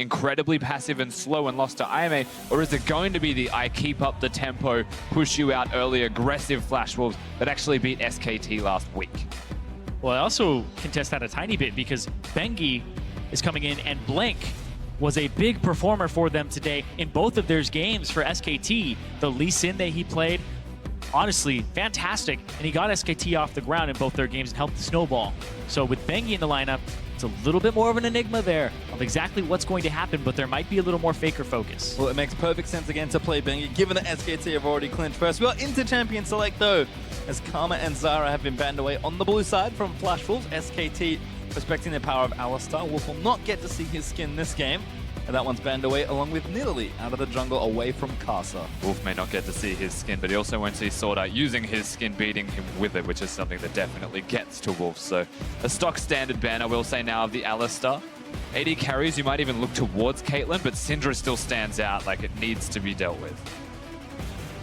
incredibly passive and slow and lost to IMA, or is it going to be the I keep up the tempo, push you out early, aggressive Flash Wolves that actually beat SKT last week? Well, I also contest that a tiny bit because Bengi is coming in, and Blink was a big performer for them today in both of their games for SKT. The Lee Sin that he played, honestly, fantastic, and he got SKT off the ground in both their games and helped the snowball. So with Bengi in the lineup, it's a little bit more of an enigma there of exactly what's going to happen, but there might be a little more Faker focus. Well, it makes perfect sense again to play Bengi, given that SKT have already clinched first. We are into champion select though, as Karma and Zara have been banned away on the blue side from Flash Wolves. SKT respecting the power of Alistar. Wolf will not get to see his skin this game, and that one's banned away along with Nidalee out of the jungle away from Kasa. Wolf may not get to see his skin, but he also won't see Sword Art using his skin, beating him with it, which is something that definitely gets to Wolf. So a stock standard ban, I will say now, of the Alistar. AD carries, you might even look towards Caitlyn, but Syndra still stands out like it needs to be dealt with.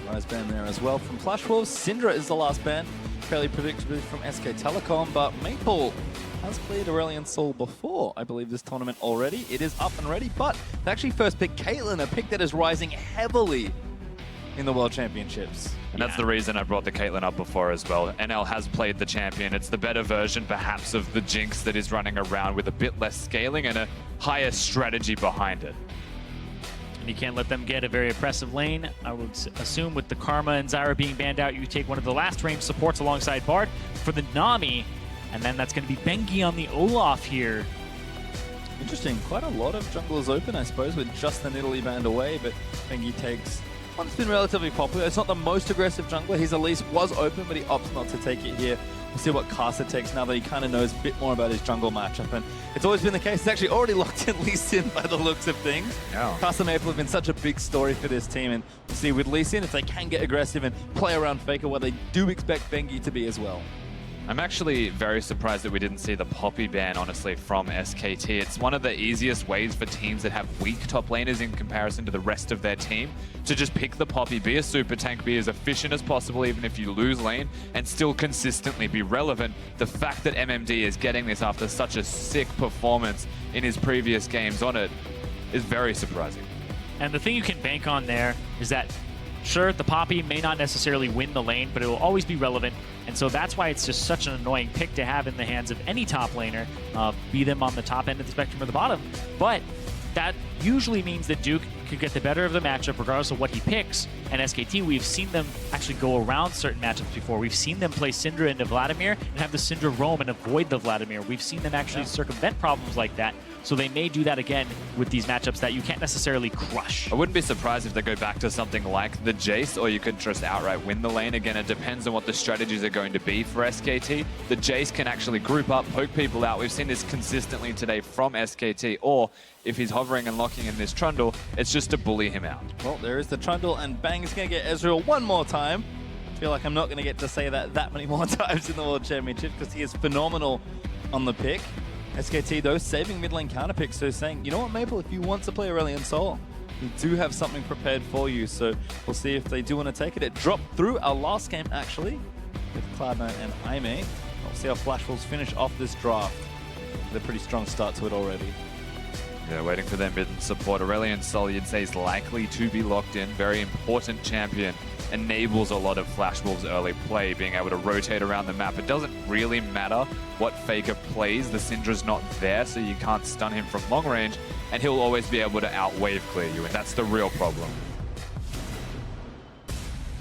Nice ban there as well from Flash Wolves. Syndra is the last ban, fairly predictably from SK Telecom, but Maple has cleared Aurelion Sol before, I believe, this tournament already. It is up and ready, but they actually first picked Caitlyn, a pick that is rising heavily in the World Championships. And that's the reason I brought the Caitlyn up before as well. NL has played the champion. It's the better version, perhaps, of the Jinx that is running around with a bit less scaling and a higher strategy behind it. And you can't let them get a very oppressive lane. I would assume with the Karma and Zyra being banned out, you take one of the last range supports alongside Bard for the Nami. And then that's going to be Bengi on the Olaf here. Interesting. Quite a lot of junglers open, I suppose, with just the Nidalee banned away, but Bengi takes one that's been relatively popular. It's not the most aggressive jungler. His Elise was open, but he opts not to take it here. We'll see what Kasa takes now that he kind of knows a bit more about his jungle matchup. And it's always been the case. It's actually already locked in Lee Sin by the looks of things. Yeah. Kasa Maple have been such a big story for this team. And we'll see with Lee Sin if they can get aggressive and play around Faker, where they do expect Bengi to be as well. I'm actually very surprised that we didn't see the Poppy ban, honestly, from SKT. It's one of the easiest ways for teams that have weak top laners in comparison to the rest of their team to just pick the Poppy, be a super tank, be as efficient as possible even if you lose lane, and still consistently be relevant. The fact that MMD is getting this after such a sick performance in his previous games on it is very surprising. And the thing you can bank on there is that, sure, the Poppy may not necessarily win the lane, but it will always be relevant. And so that's why it's just such an annoying pick to have in the hands of any top laner, be them on the top end of the spectrum or the bottom. But that usually means that Duke could get the better of the matchup regardless of what he picks. And SKT, we've seen them actually go around certain matchups before. We've seen them play Syndra into Vladimir and have the Syndra roam and avoid the Vladimir. We've seen them actually circumvent problems like that. So they may do that again with these matchups that you can't necessarily crush. I wouldn't be surprised if they go back to something like the Jace, or you could just outright win the lane. Again, it depends on what the strategies are going to be for SKT. The Jace can actually group up, poke people out. We've seen this consistently today from SKT, or if he's hovering and locking in this Trundle, it's just to bully him out. Well, there is the Trundle, and Bang is going to get Ezreal one more time. I feel like I'm not going to get to say that many more times in the World Championship because he is phenomenal on the pick. SKT, though, saving mid lane counter picks, so saying, you know what, Maple, if you want to play Aurelion Sol, we do have something prepared for you, so we'll see if they do want to take it. It dropped through our last game, actually, with Cloud9 and Aimee. We'll see how Flash Wolves finish off this draft with a pretty strong start to it already. Yeah, waiting for them mid support. Aurelion Sol, you'd say, is likely to be locked in. Very important champion. Enables a lot of Flash Wolves' early play, being able to rotate around the map. It doesn't really matter what Faker plays. The Syndra's not there, so you can't stun him from long range, and he'll always be able to out-wave clear you, and that's the real problem.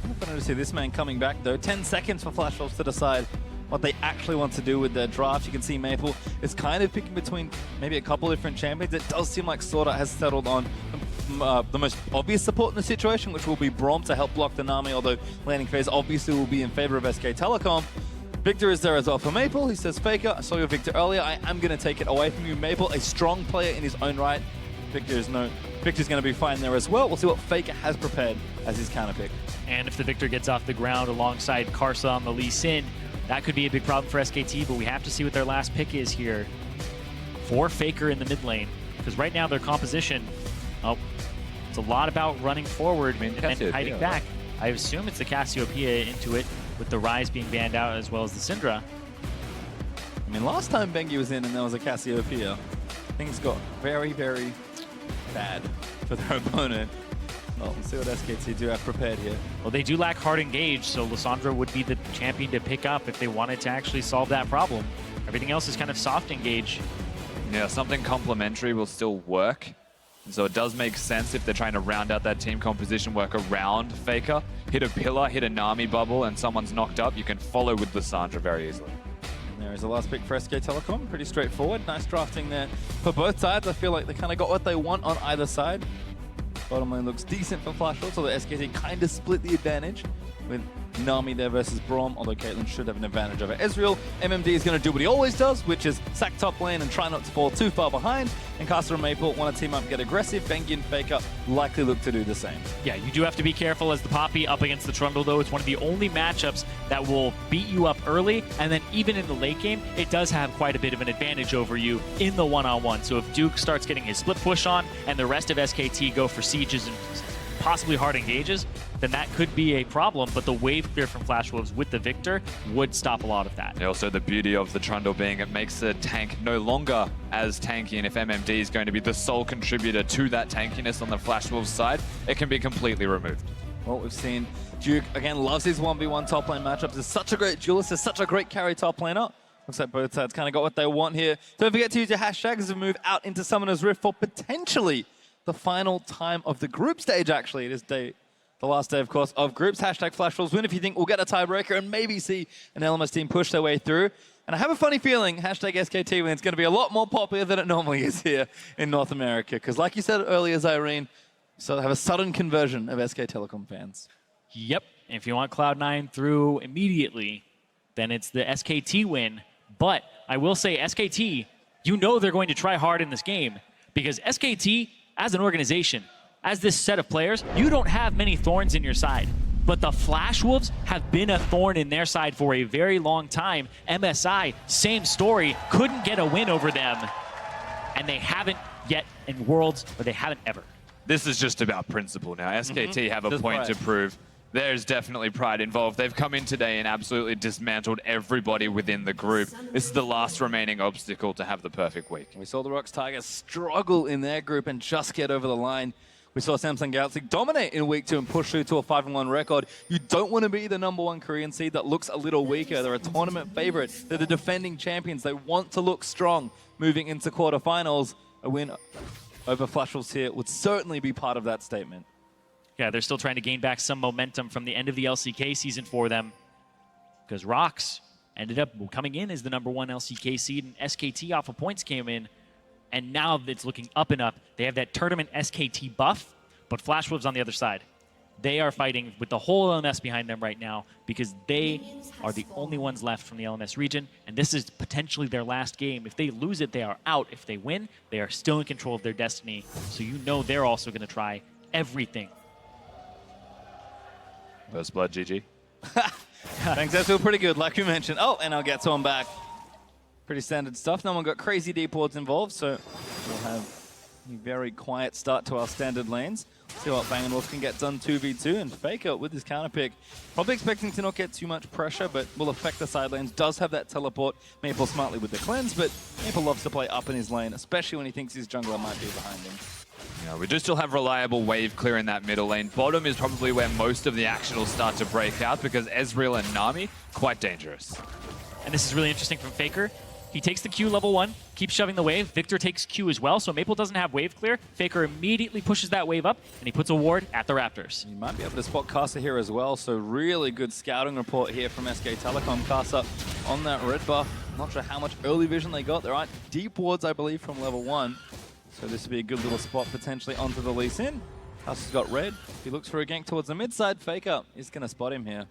I'm going to see this man coming back, though. 10 seconds for Flash Wolves to decide what they actually want to do with their draft. You can see Maple is kind of picking between maybe a couple different champions. It does seem like Sword Art has settled on the most obvious support in the situation, which will be Braum to help block the Nami, although landing phase obviously will be in favor of SK Telecom. Victor is there as well for Maple. He says, Faker, I saw your Victor earlier. I am going to take it away from you. Maple, a strong player in his own right. Victor's going to be fine there as well. We'll see what Faker has prepared as his counter pick. And if the Victor gets off the ground alongside Karsa on the Lee Sin, that could be a big problem for SKT, but we have to see what their last pick is here for Faker in the mid lane. Because right now their composition, it's a lot about running forward and hiding back. I assume it's the Cassiopeia into it, with the Rise being banned out as well as the Syndra. I mean, last time Bengi was in and there was a Cassiopeia, things got very, very bad for their opponent. Well, we'll see what SKT do have prepared here. Well, they do lack hard engage, so Lissandra would be the champion to pick up if they wanted to actually solve that problem. Everything else is kind of soft engage. Yeah, something complementary will still work. And so it does make sense if they're trying to round out that team composition, work around Faker, hit a pillar, hit a Nami bubble, and someone's knocked up. You can follow with Lissandra very easily. And there is the last pick for SK Telecom. Pretty straightforward. Nice drafting there for both sides. I feel like they kind of got what they want on either side. Bottom lane looks decent for Flash, so the SKT kind of split the advantage with Nami there versus Braum, although Caitlyn should have an advantage over Ezreal. MMD is going to do what he always does, which is sack top lane and try not to fall too far behind. And Caster and Maple want to team up, get aggressive. Bengi and Faker likely look to do the same. Yeah, you do have to be careful as the Poppy up against the Trundle, though. It's one of the only matchups that will beat you up early, and then even in the late game, it does have quite a bit of an advantage over you in the one-on-one. So if Duke starts getting his split push on, and the rest of SKT go for sieges and possibly hard engages, then that could be a problem, but the wave clear from Flash Wolves with the Victor would stop a lot of that. Yeah, also the beauty of the Trundle being it makes the tank no longer as tanky, and if MMD is going to be the sole contributor to that tankiness on the Flash Wolves side, it can be completely removed. Well, we've seen Duke, again, loves his 1v1 top lane matchups. There's such a great duelist, there's such a great carry top laner. Looks like both sides kind of got what they want here. Don't forget to use your hashtags as we move out into Summoner's Rift for potentially the final time of the group stage, actually. It is the last day, of course, of groups. Hashtag FlashWolves win if you think we'll get a tiebreaker and maybe see an LMS team push their way through. And I have a funny feeling hashtag SKT win is going to be a lot more popular than it normally is here in North America. Because like you said earlier, Zyrene, so they have a sudden conversion of SK Telecom fans. Yep. If you want Cloud9 through immediately, then it's the SKT win. But I will say SKT, you know they're going to try hard in this game because SKT, as an organization, as this set of players, you don't have many thorns in your side. But the Flash Wolves have been a thorn in their side for a very long time. MSI, same story, couldn't get a win over them. And they haven't yet in Worlds, or they haven't ever. This is just about principle now. SKT have a There's point pride. to prove. There's definitely pride involved. They've come in today and absolutely dismantled everybody within the group. This is the last remaining obstacle to have the perfect week. We saw the Rocks Tigers struggle in their group and just get over the line. We saw Samsung Galaxy dominate in week 2 and push through to a 5-1 record. You don't want to be the #1 Korean seed that looks a little weaker. They're a tournament favorite. They're the defending champions. They want to look strong moving into quarterfinals. A win over Flash Wolves here would certainly be part of that statement. Yeah, they're still trying to gain back some momentum from the end of the LCK season for them because Rocks ended up coming in as the #1 LCK seed, and SKT off of points came in, and now it's looking up and up. They have that tournament SKT buff, but Flash Wolves on the other side. They are fighting with the whole LMS behind them right now because they are the only ones left from the LMS region, and this is potentially their last game. If they lose it, they are out. If they win, they are still in control of their destiny, so you know they're also going to try everything. First blood, GG. Thanks, that feel pretty good, like we mentioned. Oh, and I'll get to him back. Pretty standard stuff. No one got crazy deep wards involved, so we'll have a very quiet start to our standard lanes. See what Bang & Wolf can get done 2v2, and Faker with his counter pick. Probably expecting to not get too much pressure, but will affect the side lanes. Does have that teleport. Maple smartly with the cleanse, but Maple loves to play up in his lane, especially when he thinks his jungler might be behind him. Yeah, we do still have reliable wave clear in that middle lane. Bottom is probably where most of the action will start to break out because Ezreal and Nami, quite dangerous. And this is really interesting from Faker. He takes the Q level 1, keeps shoving the wave. Victor takes Q as well, so Maple doesn't have wave clear. Faker immediately pushes that wave up, and he puts a ward at the Raptors. You might be able to spot Caster here as well, so really good scouting report here from SK Telecom. Caster on that red buff. Not sure how much early vision they got. There aren't deep wards, I believe, from level 1. So this would be a good little spot potentially onto the Lee Sin. Caster's got red. He looks for a gank towards the mid side. Faker is going to spot him here.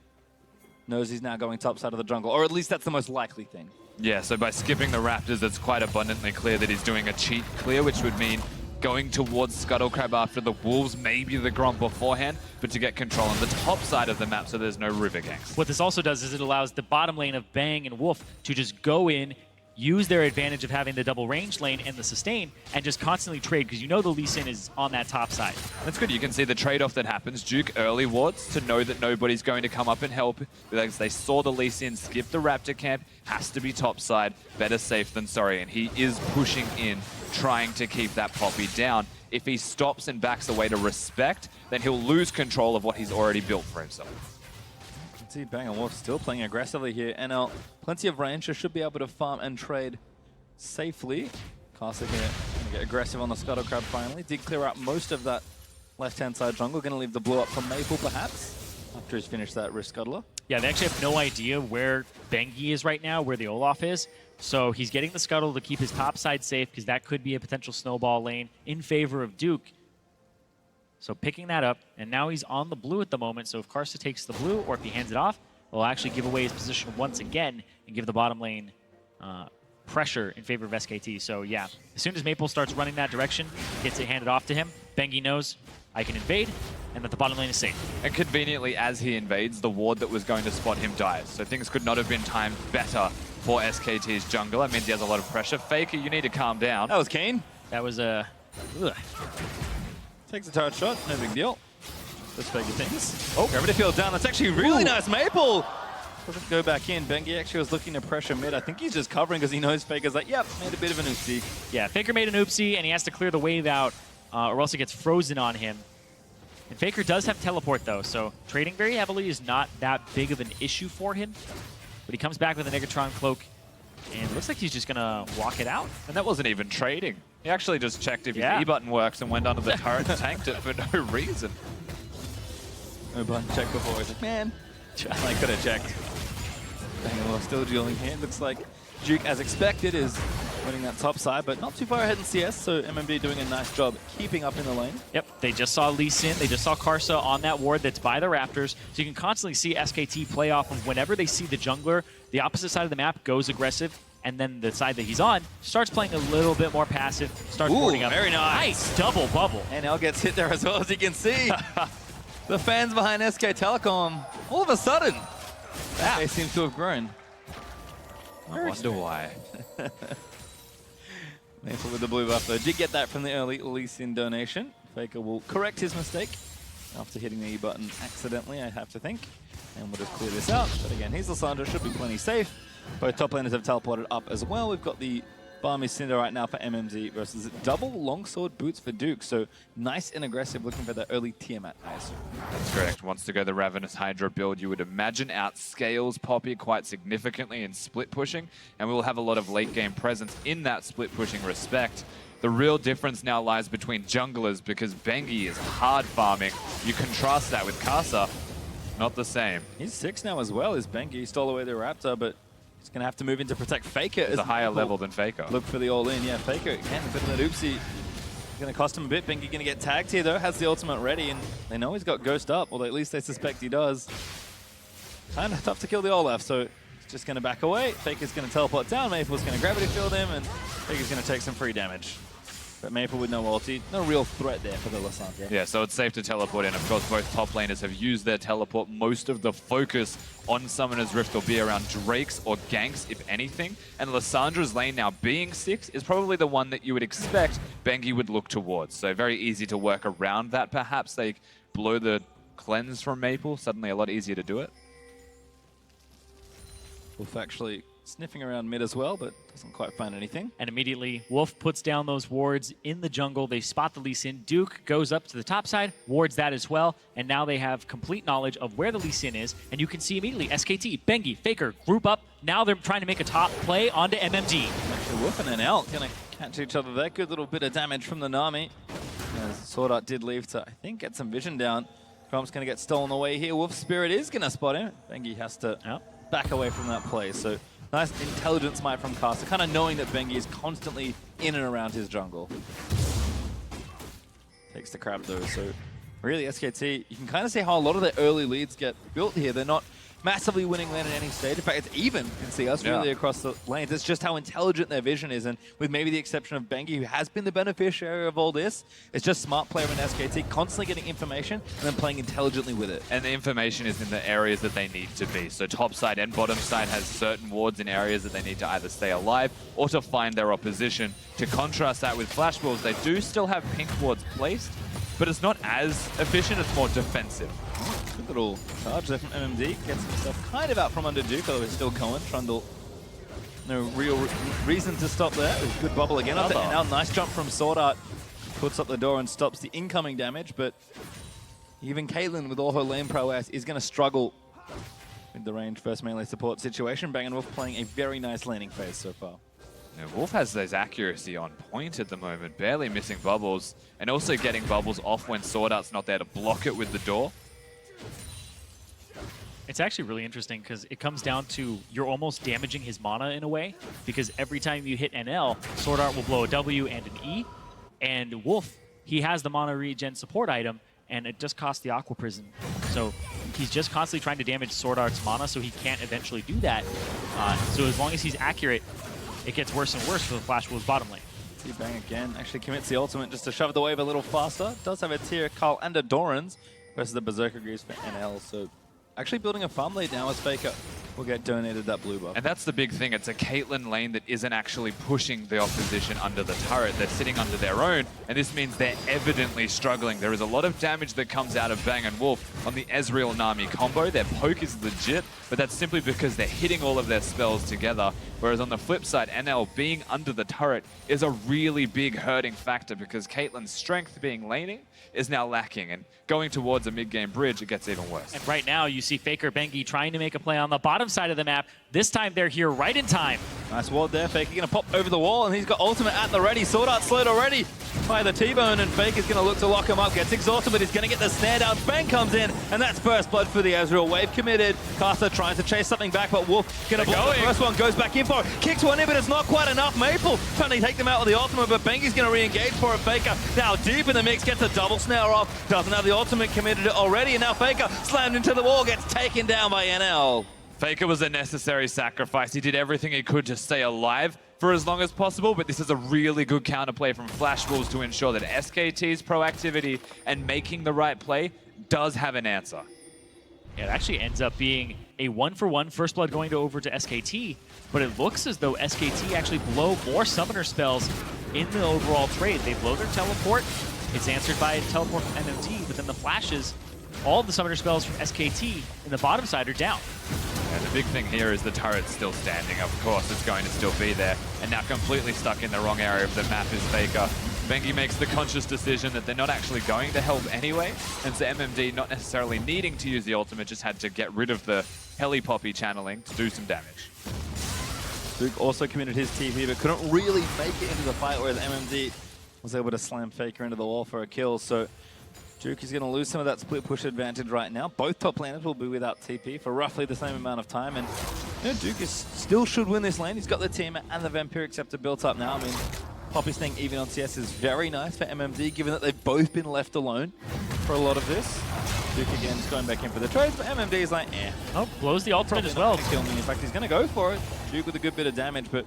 Knows he's now going top side of the jungle, or at least that's the most likely thing. Yeah, so by skipping the Raptors, it's quite abundantly clear that he's doing a cheat clear, which would mean going towards Scuttle Crab after the Wolves, maybe the Gromp beforehand, but to get control on the top side of the map so there's no river ganks. What this also does is it allows the bottom lane of Bang and Wolf to just go in, use their advantage of having the double range lane and the sustain, and just constantly trade, because you know the Lee Sin is on that top side. That's good. You can see the trade-off that happens. Duke early wards to know that nobody's going to come up and help. Because they saw the Lee Sin skip the Raptor camp, has to be top side. Better safe than sorry. And he is pushing in, trying to keep that Poppy down. if he stops and backs away to respect, then he'll lose control of what he's already built for himself. You can see Bang & Wolf still playing aggressively here. NL, plenty of range, so should be able to farm and trade safely. Caster here going to get aggressive on the Scuttle Crab finally. Did clear out most of that left-hand side jungle. Going to leave the blue up for Maple, perhaps, after he's finished that Rift Scuttler. Yeah, they actually have no idea where Bengi is right now, where the Olaf is. So he's getting the Scuttle to keep his top side safe, because that could be a potential snowball lane in favor of Duke. So picking that up, and now he's on the blue at the moment. So if Karsa takes the blue, or if he hands it off, it'll actually give away his position once again and give the bottom lane pressure in favor of SKT. So yeah, as soon as Maple starts running that direction, gets it handed off to him, Bengi knows I can invade, and that the bottom lane is safe. And conveniently, as he invades, the ward that was going to spot him dies. So things could not have been timed better for SKT's jungle. That means he has a lot of pressure. Faker, you need to calm down. That was keen. That was a... Takes a turret shot, no big deal. Just Faker things. Oh, gravity field down. That's actually really nice. Maple doesn't go back in. Bengi actually was looking to pressure mid. I think he's just covering because he knows Faker's like, yep, made a bit of an oopsie. Yeah, Faker made an oopsie, and he has to clear the wave out, or else it gets frozen on him. And Faker does have teleport, though, so trading very heavily is not that big of an issue for him. But he comes back with a Negatron Cloak, and it looks like he's just going to walk it out. And that wasn't even trading. He actually just checked if his E button works and went under the turret and tanked it for no reason. No button check before. He's like, man, I could have checked. Bang & Wolf still dueling here. Looks like Duke, as expected, is winning that top side, but not too far ahead in CS, so MMD doing a nice job keeping up in the lane. Yep, they just saw Lee Sin, they just saw Karsa on that ward that's by the Raptors, so you can constantly see SKT play off of whenever they see the jungler, the opposite side of the map goes aggressive, and then the side that he's on starts playing a little bit more passive, starts boarding up. Very nice. Nice double bubble. NL gets hit there as well, as you can see. The fans behind SK Telecom, all of a sudden, they seem to have grown. I wonder why. Maple with the blue buff though. Did get that from the early Lee Sin donation. Faker will correct his mistake after hitting the E button accidentally, I have to think. And we'll just clear this out. But again, here's Lissandra, should be plenty safe. Both top laners have teleported up as well. We've got the Barmy Cinder right now for MMZ versus double longsword boots for Duke. So nice and aggressive, looking for the early Tiamat, I assume. That's correct. Wants to go the Ravenous Hydra build, you would imagine outscales Poppy quite significantly in split pushing, and we will have a lot of late game presence in that split pushing respect. The real difference now lies between junglers, because Bengi is hard farming. You contrast that with Karsa, not the same. He's 6 now as well, is Bengi. He stole away the Raptor, but he's going to have to move in to protect Faker. It's a higher level than Faker. Look for the all-in. Yeah, Faker, again, a bit of that oopsie. Going to cost him a bit. Bengi going to get tagged here, though. Has the ultimate ready, and they know he's got Ghost up, although at least they suspect he does. Kind of tough to kill the Olaf, so he's just going to back away. Faker's going to teleport down. Maple's going to gravity field him, and Faker's going to take some free damage. But Maple with no ulti, no real threat there for the Lissandra. Yeah, so it's safe to teleport in. Of course, both top laners have used their teleport. Most of the focus on Summoner's Rift will be around Drakes or ganks, if anything. And Lissandra's lane now being 6 is probably the one that you would expect Bengi would look towards. So very easy to work around that, perhaps. They blow the cleanse from Maple, suddenly a lot easier to do it. Wolf actually sniffing around mid as well, but doesn't quite find anything. And immediately, Wolf puts down those wards in the jungle. They spot the Lee Sin. Duke goes up to the top side, wards that as well, and now they have complete knowledge of where the Lee Sin is, and you can see immediately SKT, Bengi, Faker, group up. Now they're trying to make a top play onto MMD. Actually, Wolf and NL going to catch each other there. Good little bit of damage from the Nami. As Sword Art did leave to, I think, get some vision down. Crump's going to get stolen away here. Wolf's Spirit is going to spot him. Bengi has to back away from that play, so nice intelligent smite from Caster, kind of knowing that Bengi is constantly in and around his jungle. Takes the crab though, so really SKT, you can kind of see how a lot of their early leads get built here. They're not massively winning lane at any stage. In fact, it's even. You can see us really across the lanes. It's just how intelligent their vision is, and with maybe the exception of Bengi, who has been the beneficiary of all this, it's just smart player in SKT, constantly getting information and then playing intelligently with it. And the information is in the areas that they need to be. So top side and bottom side has certain wards in areas that they need to either stay alive or to find their opposition. To contrast that with Flash Wolves, they do still have pink wards placed, but it's not as efficient, it's more defensive. Good little charge there from MMD. Gets himself kind of out from under Duke, although he's still going. Trundle, no real reason to stop there. Good bubble again up there. And now nice jump from Sword Art. puts up the door and stops the incoming damage, but even Caitlyn, with all her lane prowess, is going to struggle with the range first melee support situation. Bang & Wolf playing a very nice laning phase so far. Yeah, Wolf has those accuracy on point at the moment, barely missing bubbles, and also getting bubbles off when Sword Art's not there to block it with the door. It's actually really interesting because it comes down to you're almost damaging his mana in a way, because every time you hit NL, Sword Art will blow a W and an E, and Wolf, he has the mana regen support item, and it just costs the Aqua Prison. So he's just constantly trying to damage Sword Art's mana so he can't eventually do that. So as long as he's accurate, it gets worse and worse for the Flash Wolves bottom lane. See Bang again, actually commits the ultimate just to shove the wave a little faster. Does have a tier Carl and a Doran's versus the Berserker Greaves for NL, so actually building a farm lead now as Faker will get donated that blue buff. And that's the big thing. It's a Caitlyn lane that isn't actually pushing the opposition under the turret. They're sitting under their own, and this means they're evidently struggling. There is a lot of damage that comes out of Bang & Wolf on the Ezreal-Nami combo. Their poke is legit, but that's simply because they're hitting all of their spells together. Whereas on the flip side, NL being under the turret is a really big hurting factor because Caitlyn's strength being laning is now lacking, and going towards a mid-game bridge, it gets even worse. And right now, you see Faker Bengi trying to make a play on the bottom side of the map. This time, they're here right in time. Nice ward there. Faker going to pop over the wall, and he's got ultimate at the ready. Sword Art slowed already by the T-Bone, and Faker's going to look to lock him up. Gets exhausted, but he's going to get the snare down. Bang comes in, and that's first blood for the Ezreal. Wave committed. Caster trying to chase something back, but Wolf going to block the first one. Goes back in for it. Kicks one in, but it's not quite enough. Maple trying to take them out with the ultimate, but Bengi's going to re-engage for it. Faker now deep in the mix. Gets a double snare off. Doesn't have the ultimate committed already, and now Faker slammed into the wall. Gets taken down by NL. Faker was a necessary sacrifice. He did everything he could to stay alive for as long as possible, but this is a really good counterplay from Flash Wolves to ensure that SKT's proactivity and making the right play does have an answer. It actually ends up being a 1-for-1 first blood going over to SKT, but it looks as though SKT actually blow more summoner spells in the overall trade. They blow their teleport. It's answered by a teleport from MMD, but then the flashes, all of the summoner spells from SKT in the bottom side are down. And the big thing here is the turret's still standing. Of course, it's going to still be there. And now completely stuck in the wrong area of the map is Faker. Bengi makes the conscious decision that they're not actually going to help anyway. And so MMD, not necessarily needing to use the ultimate, just had to get rid of the Heli Poppy channeling to do some damage. Duke also committed his TP, but couldn't really make it into the fight, whereas MMD was able to slam Faker into the wall for a kill. So Duke is going to lose some of that split push advantage right now. Both top laners will be without TP for roughly the same amount of time. And you know, Duke still should win this lane. He's got the team and the Vampiric Scepter built up now. I mean, Poppy staying even on CS is very nice for MMD, given that they've both been left alone for a lot of this. Duke again just going back in for the trades, but MMD is like, eh. Oh, blows the ultimate Probably as not well. gonna kill me. In fact, he's going to go for it. Duke with a good bit of damage, but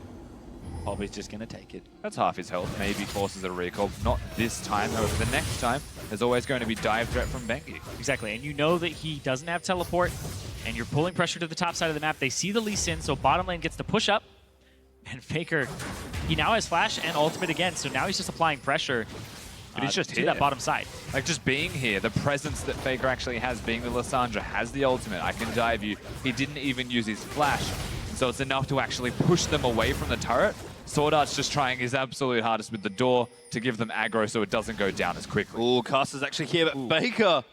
Poppy's just going to take it. That's half his health. Maybe forces a recall. Not this time. However, the next time, there's always going to be dive threat from Bengi. Exactly, and you know that he doesn't have teleport, and you're pulling pressure to the top side of the map. They see the Lee Sin, so bottom lane gets to push up, and Faker, he now has flash and ultimate again, so now he's just applying pressure But he's just to here. that bottom side. Like, just being here, the presence that Faker actually has, being the Lissandra, has the ultimate. I can dive you. He didn't even use his flash, so it's enough to actually push them away from the turret. Sword Art's just trying his absolute hardest with the door to give them aggro so it doesn't go down as quickly. Ooh, Caster's actually here, but Faker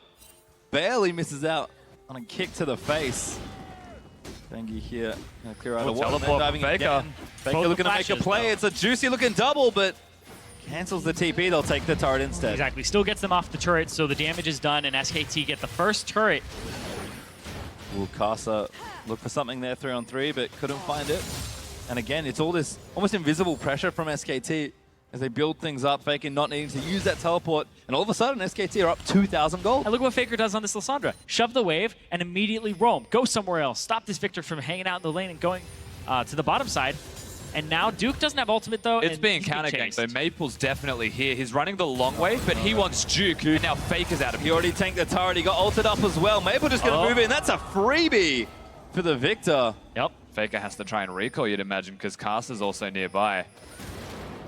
barely misses out on a kick to the face. Bengi here, gonna clear out a wall, teleport diving Faker. again. Faker Both looking to make a flashes, play. though. It's a juicy looking double, but cancels the TP. They'll take the turret instead. Exactly, still gets them off the turret, so the damage is done, and SKT get the first turret. Ooh, Caster looked for something there 3-on-3, but couldn't find it. And again, it's all this almost invisible pressure from SKT as they build things up, Faker not needing to use that teleport. And all of a sudden, SKT are up 2,000 gold. And look what Faker does on this Lissandra. Shove the wave and immediately roam. Go somewhere else. Stop this Victor from hanging out in the lane and going to the bottom side. And now Duke doesn't have ultimate, though. It's and being he's counter chased. ganked, so Maple's definitely here. He's running the long way, but he wants Duke, and now Faker's out of He here. already tanked the turret. He got ulted up as well. Maple just going to move in. That's a freebie for the Victor. Yep. Faker has to try and recall, you'd imagine, because Caster's also nearby.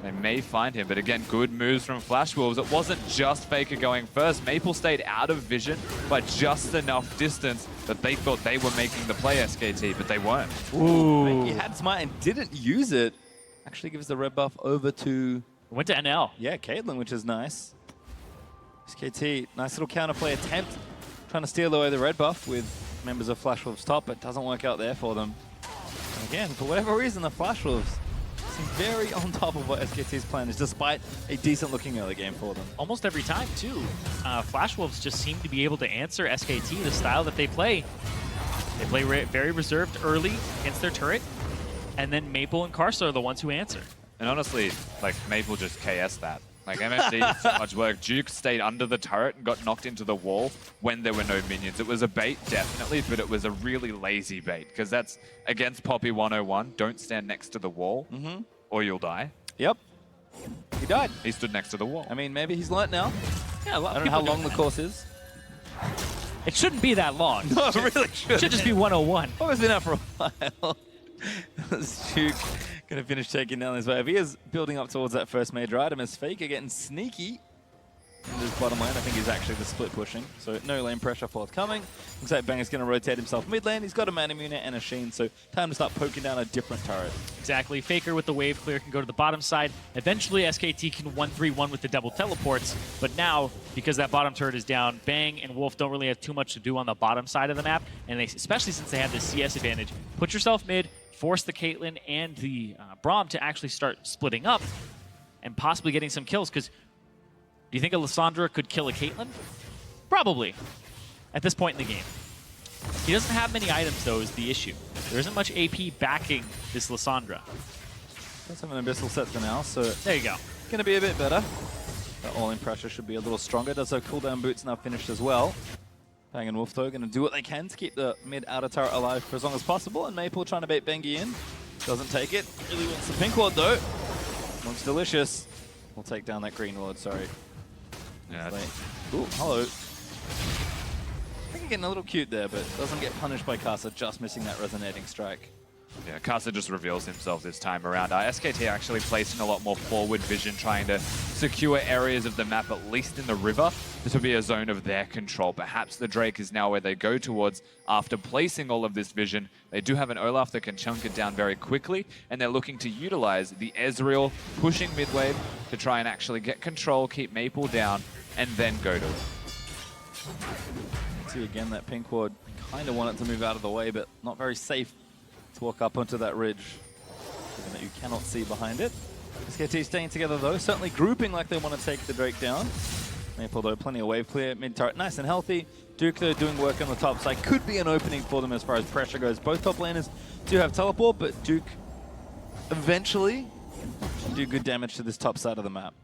They may find him, but again, good moves from Flash Wolves. It wasn't just Faker going first. Maple stayed out of vision by just enough distance that they thought they were making the play, SKT, but they weren't. He had smite and didn't use it. Actually gives the red buff over to Went to NL. Yeah, Caitlyn, which is nice. SKT, nice little counterplay attempt. Trying to steal away the red buff with members of Flash Wolves top, but doesn't work out there for them. And again, for whatever reason, the Flash Wolves seem very on top of what SKT's plan is, despite a decent-looking early game for them. Almost every time, too. Flash Wolves just seem to be able to answer SKT, the style that they play. They play very reserved early against their turret, and then Maple and Karsa are the ones who answer. And honestly, like, Maple just KS that. Like, MMD did so much work. Duke stayed under the turret and got knocked into the wall when there were no minions. It was a bait, definitely, but it was a really lazy bait, because that's against Poppy 101. Don't stand next to the wall, or you'll die. Yep. He died. He stood next to the wall. I mean, maybe he's learnt now. Yeah, a lot I of don't know how people long the course is. It shouldn't be that long. No, it really should. It should just be 101. Oh, it's been out for a while. Duke going to finish taking down this wave. He is building up towards that first major item as Faker getting sneaky in this bottom lane. I think he's actually the split pushing, so no lane pressure forthcoming. Looks like Bang is going to rotate himself mid lane. He's got a Man Immune and a Sheen, so time to start poking down a different turret. Exactly. Faker with the wave clear can go to the bottom side. Eventually, SKT can 1-3-1 with the double teleports, but now, because that bottom turret is down, Bang and Wolf don't really have too much to do on the bottom side of the map, and they, especially since they have this CS advantage, put yourself mid, force the Caitlyn and the Braum to actually start splitting up and possibly getting some kills, because do you think a Lissandra could kill a Caitlyn? Probably, at this point in the game. He doesn't have many items, though, is the issue. There isn't much AP backing this Lissandra. Does have an Abyssal set for now, so There you go. going to be a bit better. The all-in pressure should be a little stronger. Does have cooldown boots now finished as well. Bang and Wolf, though, going to do what they can to keep the mid-outer turret alive for as long as possible, and Maple trying to bait Bengi in. Doesn't take it. Really wants the pink ward, though. Looks delicious. We'll take down that green ward, sorry. Yeah. Ooh, hello. I think you're getting a little cute there, but doesn't get punished by Karsa, just missing that resonating strike. Yeah, Karsa just reveals himself this time around. SKT actually placing a lot more forward vision, trying to secure areas of the map, at least in the river. This will be a zone of their control. Perhaps the Drake is now where they go towards after placing all of this vision. They do have an Olaf that can chunk it down very quickly, and they're looking to utilize the Ezreal pushing mid wave to try and actually get control, keep Maple down, and then go to it. See again that pink ward. Kind of want it to move out of the way, but not very safe to walk up onto that ridge, given that you cannot see behind it. SKT staying together though, certainly grouping like they want to take the Drake down. Maple though, plenty of wave clear, mid turret nice and healthy. Duke though doing work on the top side, could be an opening for them as far as pressure goes. Both top laners do have teleport, but Duke eventually should do good damage to this top side of the map.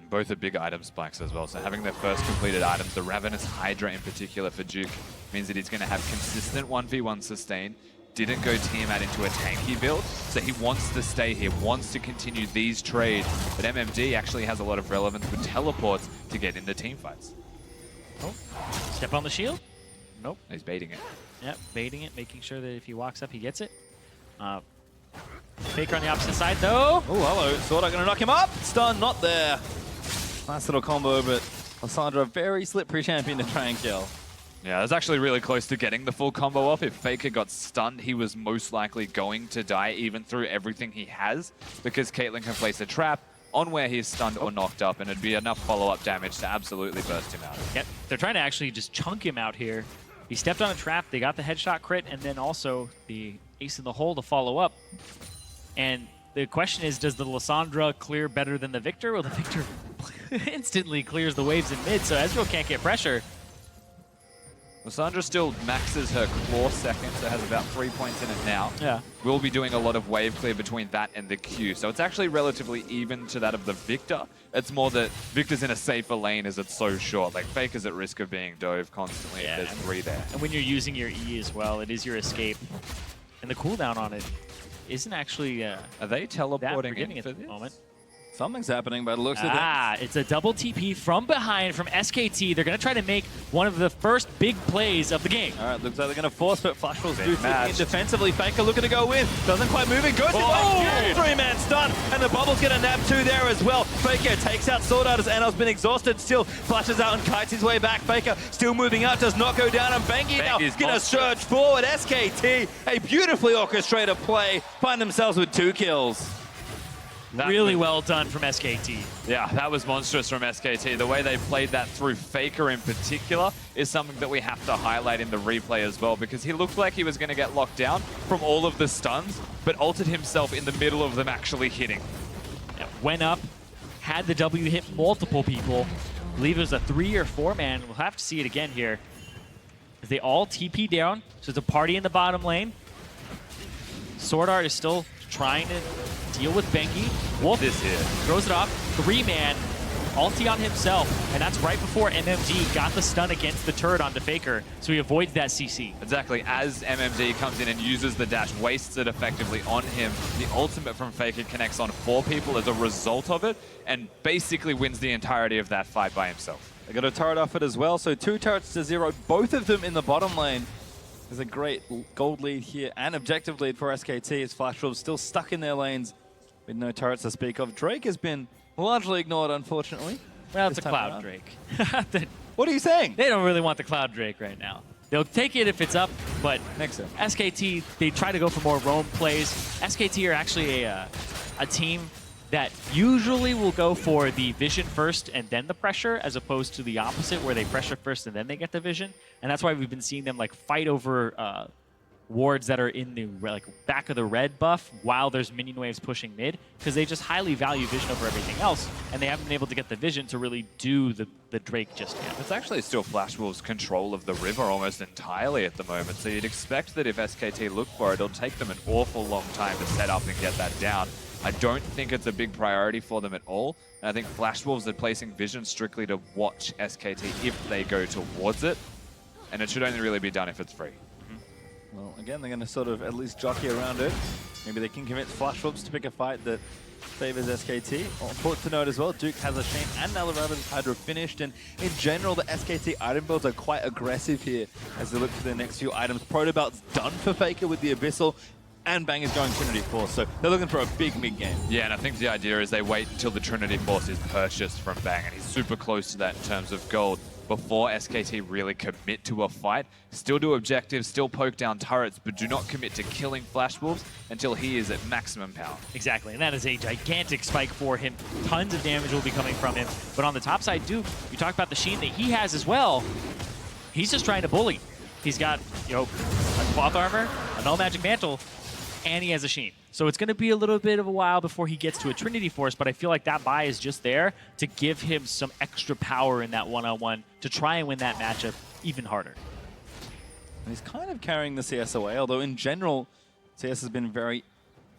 Both are big item spikes as well, so having their first completed items, the Ravenous Hydra in particular for Duke, means that he's going to have consistent 1v1 sustain. Didn't go Tiamat into a tanky build, so he wants to stay here, wants to continue these trades, but MMD actually has a lot of relevance with teleports to get into team fights. Oh, step on the shield? Nope. He's baiting it. Yep, baiting it, making sure that if he walks up, he gets it. Faker on the opposite side, though. Oh, hello. Sword going to knock him up. Stun, not there. Nice little combo, but Lissandra, very slippery champion to try and kill. Yeah, it was actually really close to getting the full combo off. If Faker got stunned, he was most likely going to die, even through everything he has, because Caitlyn can place a trap on where he's stunned or knocked up, and it'd be enough follow-up damage to absolutely burst him out. Yep, they're trying to actually just chunk him out here. He stepped on a trap, they got the headshot crit, and then also the ace in the hole to follow up. And the question is, does the Lissandra clear better than the Victor? Well, the Victor instantly clears the waves in mid, so Ezreal can't get pressure. Lissandra still maxes her claw second, so has about 3 points in it now. Yeah. We'll be doing a lot of wave clear between that and the Q, so it's actually relatively even to that of the Victor. It's more that Victor's in a safer lane as it's so short. Like, Faker's at risk of being dove constantly if there's 3 there. And when you're using your E as well, it is your escape. And the cooldown on it isn't actually Are they teleporting forgiving in at for the this? moment. Something's happening by the looks of it. It's a double TP from behind from SKT. They're going to try to make one of the first big plays of the game. All right, looks like they're going to force, but Flash Wolves do match. in defensively. Faker looking to go in. Doesn't quite move it. Goes in by 3-man stun, and the bubble's going to nab 2 there as well. Faker takes out Sword Art as Anel's been exhausted. Still flashes out and kites his way back. Faker still moving out, does not go down, and Bengi now going to surge forward. SKT, a beautifully orchestrated play, find themselves with 2 kills. Really well done from SKT. Yeah, that was monstrous from SKT. The way they played that through Faker in particular is something that we have to highlight in the replay as well, because he looked like he was going to get locked down from all of the stuns, but altered himself in the middle of them actually hitting. Yeah, went up, had the W hit multiple people. I believe it was a 3 or 4 man. We'll have to see it again here. As they all TP down, so it's a party in the bottom lane. Sword Art is still trying to deal with Bengi. Wolf This here throws it off. 3-man, ulti on himself, and that's right before MMD got the stun against the turret onto Faker, so he avoids that CC. Exactly, as MMD comes in and uses the dash, wastes it effectively on him, the ultimate from Faker connects on 4 people as a result of it, and basically wins the entirety of that fight by himself. They got a turret off it as well, so 2 turrets to 0, both of them in the bottom lane. There's a great gold lead here and objective lead for SKT as Flash Wolves still stuck in their lanes with no turrets to speak of. Drake has been largely ignored, unfortunately. Well, it's a this time Cloud around. Drake. What are you saying? They don't really want the Cloud Drake right now. They'll take it if it's up, but Next turn. SKT, they try to go for more roam plays. SKT are actually a team that usually will go for the vision first and then the pressure, as opposed to the opposite where they pressure first and then they get the vision. And that's why we've been seeing them like fight over wards that are in the back of the red buff while there's minion waves pushing mid, because they just highly value vision over everything else, and they haven't been able to get the vision to really do the Drake just yet. It's actually still Flash Wolves' control of the river almost entirely at the moment, so you'd expect that if SKT look for it, it'll take them an awful long time to set up and get that down. I don't think it's a big priority for them at all, and I think Flash Wolves are placing vision strictly to watch SKT if they go towards it, and it should only really be done if it's free. Well, again, they're going to sort of at least jockey around it. Maybe they can convince Flash Wolves to pick a fight that favors SKT. Important to note as well, Duke has a Shane and Nalarav's Hydra finished, and in general, the SKT item builds are quite aggressive here as they look for their next few items. Proto Belt's done for Faker with the Abyssal, and Bang is going Trinity Force, so they're looking for a big mid-game. Yeah, and I think the idea is they wait until the Trinity Force is purchased from Bang, and he's super close to that in terms of gold, before SKT really commit to a fight. Still do objectives, still poke down turrets, but do not commit to killing Flash Wolves until he is at maximum power. Exactly, and that is a gigantic spike for him. Tons of damage will be coming from him. But on the top side, Duke, you talk about the Sheen that he has as well. He's just trying to bully. He's got, a cloth armor, a null magic mantle, and he has a Sheen. So it's going to be a little bit of a while before he gets to a Trinity Force, but I feel like that buy is just there to give him some extra power in that one-on-one to try and win that matchup even harder. And he's kind of carrying the CS away, although in general, CS has been very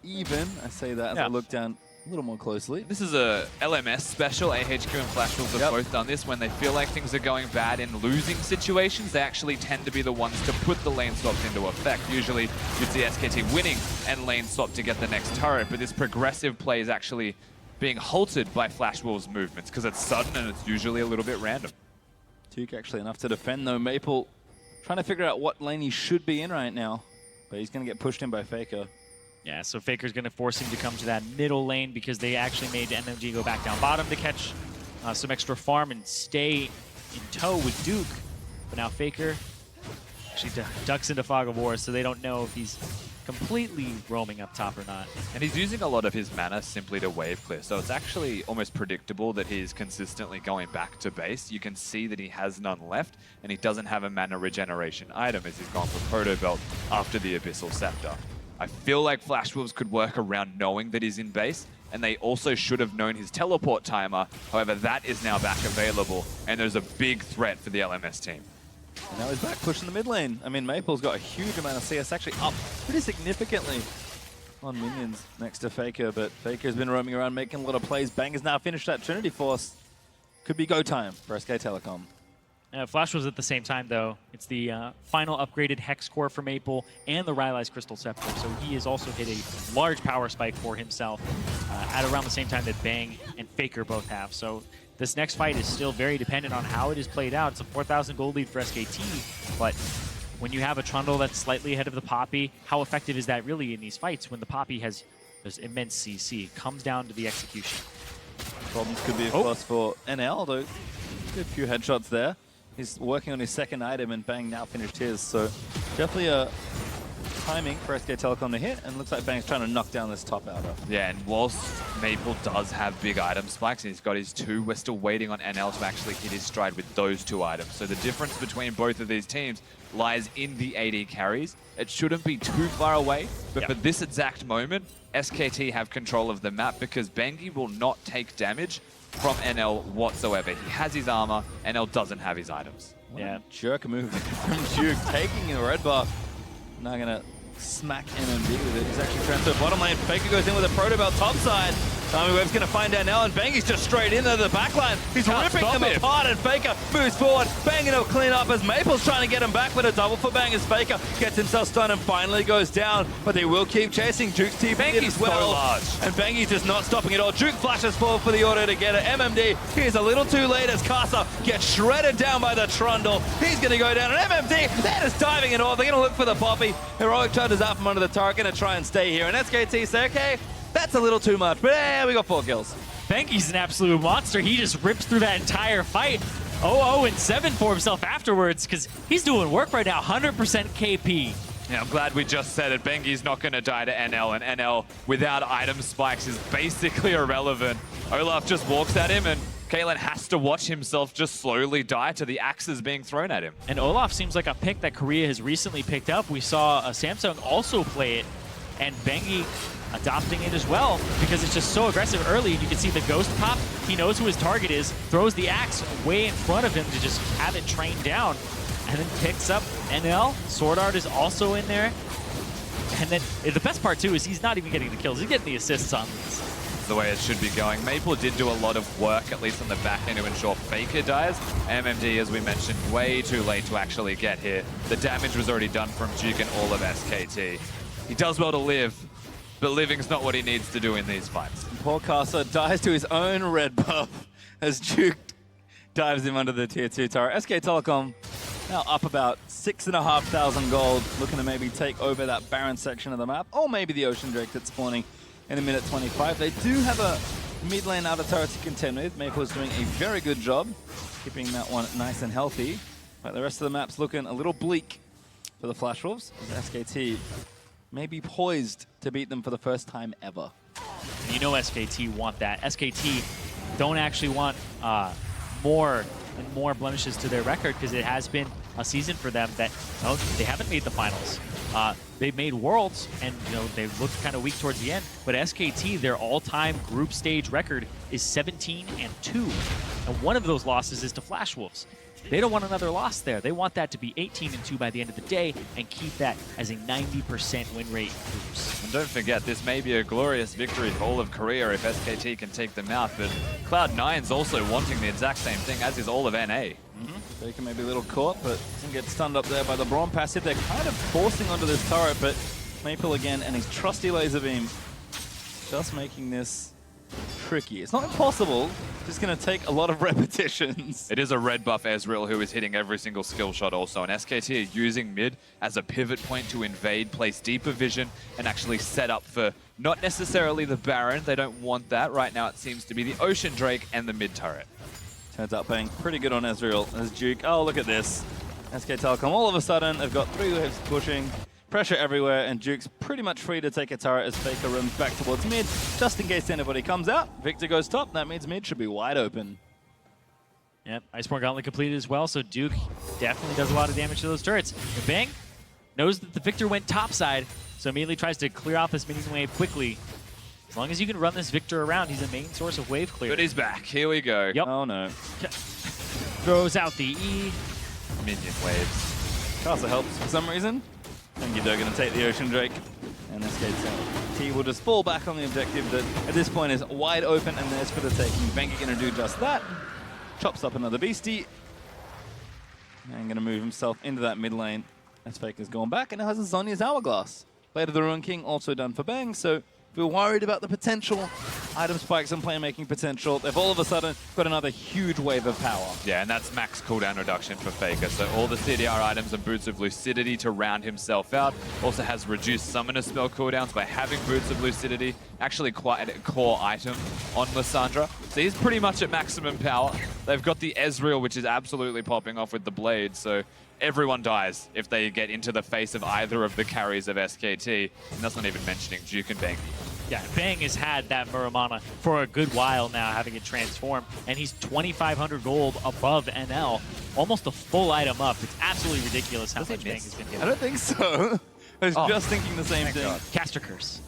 even. I say that as I look down a little more closely. This is a LMS special. AHQ and Flash Wolves have both done this. When they feel like things are going bad in losing situations, they actually tend to be the ones to put the lane swaps into effect. Usually you'd see SKT winning and lane swap to get the next turret, but this progressive play is actually being halted by Flash Wolves' movements because it's sudden and it's usually a little bit random. Duke actually enough to defend though. Maple trying to figure out what lane he should be in right now, but he's going to get pushed in by Faker. Yeah, so Faker's going to force him to come to that middle lane because they actually made MMG go back down bottom to catch some extra farm and stay in tow with Duke. But now Faker actually ducks into Fog of War, so they don't know if he's completely roaming up top or not. And he's using a lot of his mana simply to wave clear, so it's actually almost predictable that he's consistently going back to base. You can see that he has none left, and he doesn't have a mana regeneration item as he's gone for Proto Belt after the Abyssal Scepter. I feel like Flash Wolves could work around knowing that he's in base, and they also should have known his teleport timer. However, that is now back available, and there's a big threat for the LMS team. And now he's back pushing the mid lane. I mean, Maple's got a huge amount of CS, actually up pretty significantly on minions next to Faker, but Faker's been roaming around making a lot of plays. Bang has now finished that Trinity Force. Could be go time for SK Telecom. Flash was at the same time, though. It's the final upgraded Hex Core for Maple and the Rylai's Crystal Scepter, so he has also hit a large power spike for himself at around the same time that Bang and Faker both have. So this next fight is still very dependent on how it is played out. It's a 4,000 gold lead for SKT, but when you have a Trundle that's slightly ahead of the Poppy, how effective is that really in these fights when the Poppy has this immense CC? It comes down to the execution. Problems could be, of course, for NL, though. A few headshots there. He's working on his second item, and Bang now finished his. So definitely a timing for SK Telecom to hit, and looks like Bang's trying to knock down this top outer. Yeah, and whilst Maple does have big item spikes, and he's got his 2. We're still waiting on NL to actually hit his stride with those 2 items. So the difference between both of these teams lies in the AD carries. It shouldn't be too far away, but for this exact moment, SKT have control of the map because Bengi will not take damage from NL whatsoever. He has his armor, NL doesn't have his items. Yeah, jerk move from Duke, taking a red buff. Now gonna smack MMD with it. He's actually transferred bottom lane. Faker goes in with a proto belt top side. Tommy Webb's going to find out now, and Bangy's just straight into the back line. He's ripping them apart, and Faker moves forward. Banging will clean up as Maple's trying to get him back, but a double for Bang as Faker gets himself stunned and finally goes down. But they will keep chasing. Duke's TP as well. So large. And Bangy's just not stopping at all. Duke flashes forward for the auto to get it. MMD, he's a little too late as Casa gets shredded down by the Trundle. He's going to go down, and MMD, they're just diving it all. They're going to look for the Poppy. Heroic charges out from under the turret, going to try and stay here. And SKT say, okay, that's a little too much, but yeah, we got 4 kills. Bengi's an absolute monster. He just rips through that entire fight. 0-0-7 for himself afterwards because he's doing work right now. 100% KP. Yeah, I'm glad we just said it. Bengi's not going to die to NL, and NL without item spikes is basically irrelevant. Olaf just walks at him, and Caitlyn has to watch himself just slowly die to the axes being thrown at him. And Olaf seems like a pick that Korea has recently picked up. We saw Samsung also play it, and Bengi adopting it as well because it's just so aggressive early. You can see the ghost pop. He knows who his target is, throws the axe way in front of him to just have it train down, and then picks up NL. Sword Art is also in there. And then the best part too is he's not even getting the kills. He's getting the assists on these. The way it should be going. Maple did do a lot of work, at least on the back end, to ensure Faker dies. MMD, as we mentioned, way too late to actually get here. The damage was already done from Duke and all of SKT. He does well to live, but living's not what he needs to do in these fights. Poor Casa dies to his own red buff as Duke dives him under the tier 2 turret. SK Telecom now up about 6,500 gold, looking to maybe take over that barren section of the map, or maybe the Ocean Drake that's spawning in a minute 25. They do have a mid lane outer turret to contend with. Maple is doing a very good job keeping that one nice and healthy, but the rest of the map's looking a little bleak for the Flash Wolves, as SKT may be poised to beat them for the first time ever. You know SKT want that. SKT don't actually want more and more blemishes to their record because it has been a season for them that they haven't made the finals. They've made Worlds, and they've looked kind of weak towards the end. But SKT, their all-time group stage record is 17-2, and one of those losses is to Flash Wolves. They don't want another loss there. They want that to be 18-2 by the end of the day and keep that as a 90% win rate groups. And don't forget, this may be a glorious victory for all of Korea if SKT can take them out, but Cloud9's also wanting the exact same thing, as is all of NA. Baker may be a little caught, but doesn't get stunned up there by the Braum passive. They're kind of forcing onto this turret, but Maple again and his trusty laser beam just making this tricky. It's not impossible, just going to take a lot of repetitions. It is a red buff Ezreal who is hitting every single skill shot also, and SKT are using mid as a pivot point to invade, place deeper vision, and actually set up for not necessarily the Baron. They don't want that. Right now it seems to be the Ocean Drake and the mid turret. Turns out being pretty good on Ezreal as Duke. Oh, look at this. SK Telecom all of a sudden have got 3 waves pushing. Pressure everywhere, and Duke's pretty much free to take a turret as Faker runs back towards mid, just in case anybody comes out. Victor goes top, that means mid should be wide open. Yep, Iceborne Gauntlet completed as well, so Duke definitely does a lot of damage to those turrets. And Bang knows that the Victor went topside, so immediately tries to clear off this minion wave quickly. As long as you can run this Victor around, he's a main source of wave clear. But he's back. Here we go. Yep. Oh no. Throws out the E. Minion waves. Casa helps for some reason. Thank you, they're going to take the Ocean Drake. And SKT will just fall back on the objective that at this point is wide open and there's for the taking. Bengi going to do just that. Chops up another beastie. And going to move himself into that mid lane as Faker's gone back and now has a Zhonya's Hourglass. Blade of the Ruin King also done for Bang, so if we're worried about the potential item spikes and playmaking potential, they've all of a sudden got another huge wave of power. Yeah, and that's max cooldown reduction for Faker. So all the CDR items and Boots of Lucidity to round himself out. Also has reduced summoner spell cooldowns by having Boots of Lucidity. Actually quite a core item on Lissandra. So he's pretty much at maximum power. They've got the Ezreal, which is absolutely popping off with the blade. So everyone dies if they get into the face of either of the carries of SKT. And that's not even mentioning Duke and Bengi. Yeah, Bang has had that Muramana for a good while now, having it transform, and he's 2,500 gold above NL, almost a full item up. It's absolutely ridiculous how much Bang has been given. I don't think so. I was just thinking the same thing. God. Caster Curse.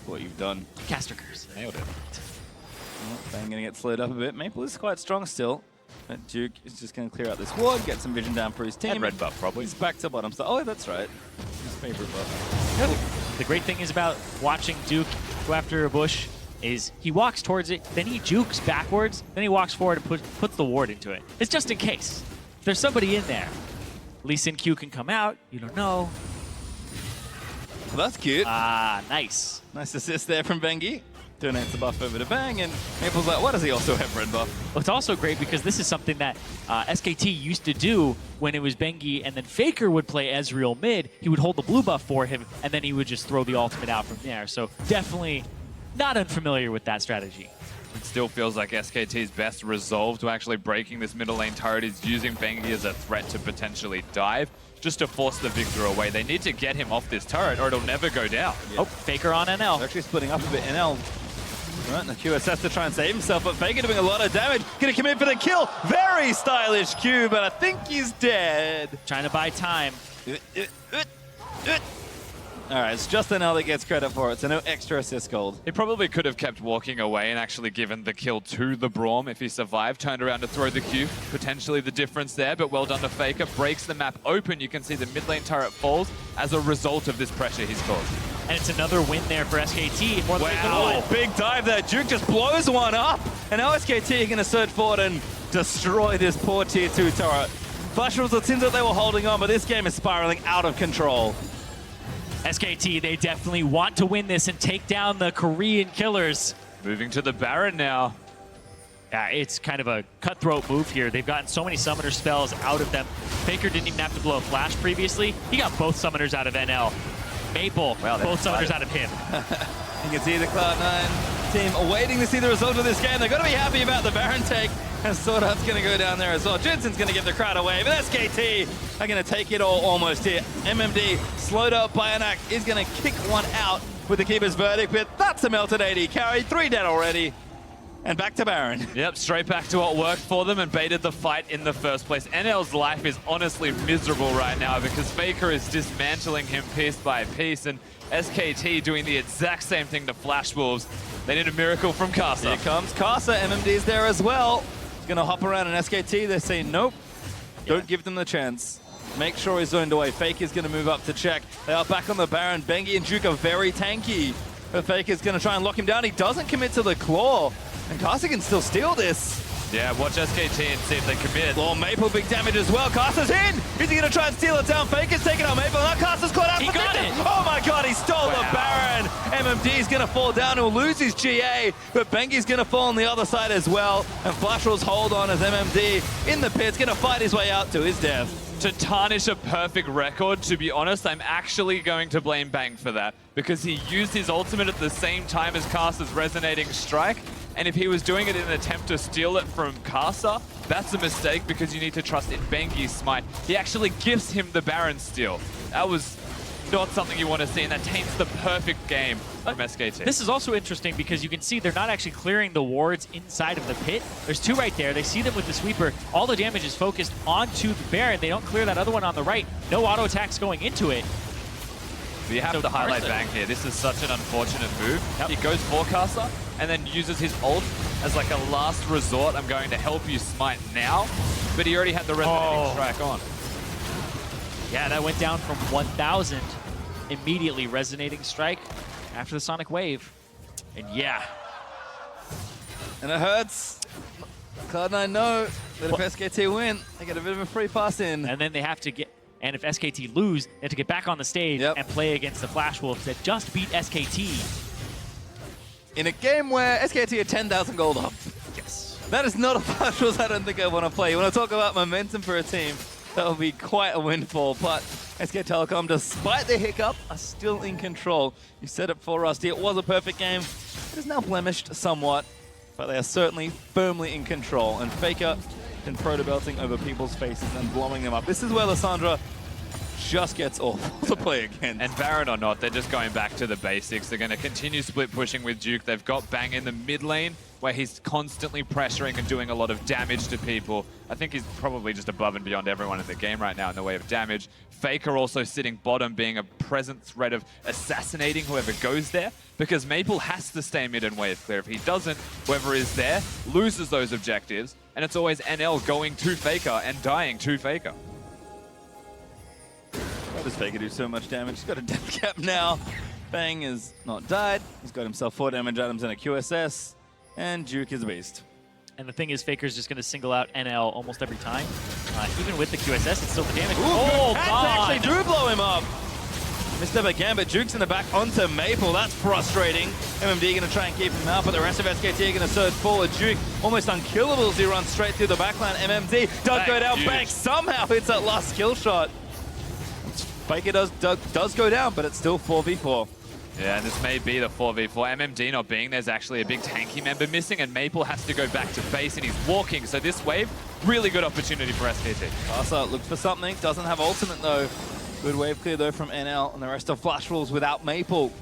What you've done. Caster Curse. Nailed it. Well, Bang gonna get slowed up a bit. Maple is quite strong still. But Duke is just gonna clear out this ward, get some vision down for his team. And red buff, probably. He's back to bottom side. Oh, that's right. His favorite buff. The great thing is about watching Duke go after a bush is he walks towards it, then he jukes backwards, then he walks forward and puts the ward into it. It's just in case. If there's somebody in there, Lee Sin Q can come out. You don't know. Well, that's cute. Ah, nice. Nice assist there from Bengi. Donates the buff over to Bang, and Maple's like, what does he also have red buff? Well, it's also great because this is something that SKT used to do when it was Bengi and then Faker would play Ezreal mid. He would hold the blue buff for him, and then he would just throw the ultimate out from there. So definitely not unfamiliar with that strategy. It still feels like SKT's best resolve to actually breaking this middle lane turret is using Bengi as a threat to potentially dive, just to force the Victor away. They need to get him off this turret or it'll never go down. Yeah. Oh, Faker on NL. They're actually splitting up a bit. NL, right, the QS has to try and save himself, but Faker doing a lot of damage. Gonna come in for the kill. Very stylish Q, but I think he's dead. Trying to buy time. All right, it's just NL that gets credit for it, so no extra assist gold. He probably could have kept walking away and actually given the kill to the Braum if he survived, turned around to throw the Q. Potentially the difference there, but well done to Faker. Breaks the map open. You can see the mid lane turret falls as a result of this pressure he's caused. And it's another win there for SKT. More than Wow, big dive there. Duke just blows one up. And now SKT are going to surge forward and destroy this poor tier 2 turret. Flash was it seems that they were holding on, but this game is spiraling out of control. SKT, they definitely want to win this and take down the Korean killers. Moving to the Baron now. Yeah, it's kind of a cutthroat move here. They've gotten so many summoner spells out of them. Faker didn't even have to blow a flash previously. He got both summoners out of NL. Maple, wow, both summoners out of him. You can see the Cloud9 team awaiting to see the result of this game. They're going to be happy about the Baron take. And Swordhart's going to go down there as well. Jensen's going to get the crowd away, but SKT are going to take it all almost here. MMD, slowed up by Anak, is going to kick one out with the Keeper's Verdict, but that's a melted AD carry. 3 dead already. And back to Baron. Yep, straight back to what worked for them and baited the fight in the first place. NL's life is honestly miserable right now because Faker is dismantling him piece by piece, and SKT doing the exact same thing to Flash Wolves. They need a miracle from Casa. Here comes Casa. MMD's there as well. He's going to hop around an SKT. They say, nope, don't give them the chance. Make sure he's zoned away. Faker's going to move up to check. They are back on the Baron. Bengi and Duke are very tanky. But Faker's going to try and lock him down. He doesn't commit to the claw. And Casa can still steal this. Yeah, watch SKT and see if they commit. Claw Maple, big damage as well. Casa's in. Is he going to try and steal it down? Faker's taking out Maple. Now Casa's caught out. He got it. Oh my God, he stole the Baron. MMD's going to fall down. He'll lose his GA. But Bengi's going to fall on the other side as well. And Flashrul's hold on as MMD in the pit's going to fight his way out to his death. To tarnish a perfect record, to be honest, I'm actually going to blame Bang for that because he used his ultimate at the same time as Casa's resonating strike. And if he was doing it in an attempt to steal it from Casa, that's a mistake because you need to trust in Bengi's smite. He actually gives him the Baron steal. That was not something you want to see, and that taints the perfect game from SKT. This is also interesting because you can see they're not actually clearing the wards inside of the pit. There's 2 right there. They see them with the sweeper. All the damage is focused onto the Baron. They don't clear that other one on the right. No auto attacks going into it. You have to highlight Bang here. This is such an unfortunate move. Yep. He goes for Casa and then uses his ult as like a last resort. I'm going to help you smite now. But he already had the resonating strike on. Yeah, that went down from 1,000. Immediately resonating strike after the Sonic Wave. And yeah. And it hurts. Cloud9 know that if SKT win, they get a bit of a free pass in. And then they have to get... And if SKT lose, they have to get back on the stage and play against the Flash Wolves that just beat SKT. In a game where SKT are 10,000 gold up. Yes. That is not a Flash Wolves I don't think I want to play. When I talk about momentum for a team, that will be quite a windfall. But SK Telecom, despite the hiccup, are still in control. You said it for Rusty. It was a perfect game. It is now blemished somewhat, but they are certainly firmly in control. And Faker been proto-belting over people's faces and blowing them up. This is where Lissandra just gets awful to play against. And Baron or not, they're just going back to the basics. They're going to continue split pushing with Duke. They've got Bang in the mid lane, where he's constantly pressuring and doing a lot of damage to people. I think he's probably just above and beyond everyone in the game right now in the way of damage. Faker also sitting bottom, being a present threat of assassinating whoever goes there, because Maple has to stay mid and wave clear. If he doesn't, whoever is there loses those objectives, and it's always NL going to Faker and dying to Faker. Why does Faker do so much damage? He's got a death cap now. Bang is not died. He's got himself 4 damage items and a QSS. And Duke is a beast. And the thing is, Faker's just going to single out NL almost every time. Even with the QSS, it's still the damage. Ooh, oh, God! Actually do blow him up. Misstep again, but Duke's in the back onto Maple. That's frustrating. MMD going to try and keep him out, but the rest of SKT are going to surge forward. Duke almost unkillable as he runs straight through the backline. MMD does go down. Bang somehow hits that last kill shot. Faker does go down, but it's still 4v4. Yeah, and this may be the 4v4. MMD not being there's actually a big tanky member missing, and Maple has to go back to base, and he's walking. So this wave, really good opportunity for SKT. Kasa looks for something, doesn't have ultimate though. Good wave clear though from NL, and the rest of Flash Wolves without Maple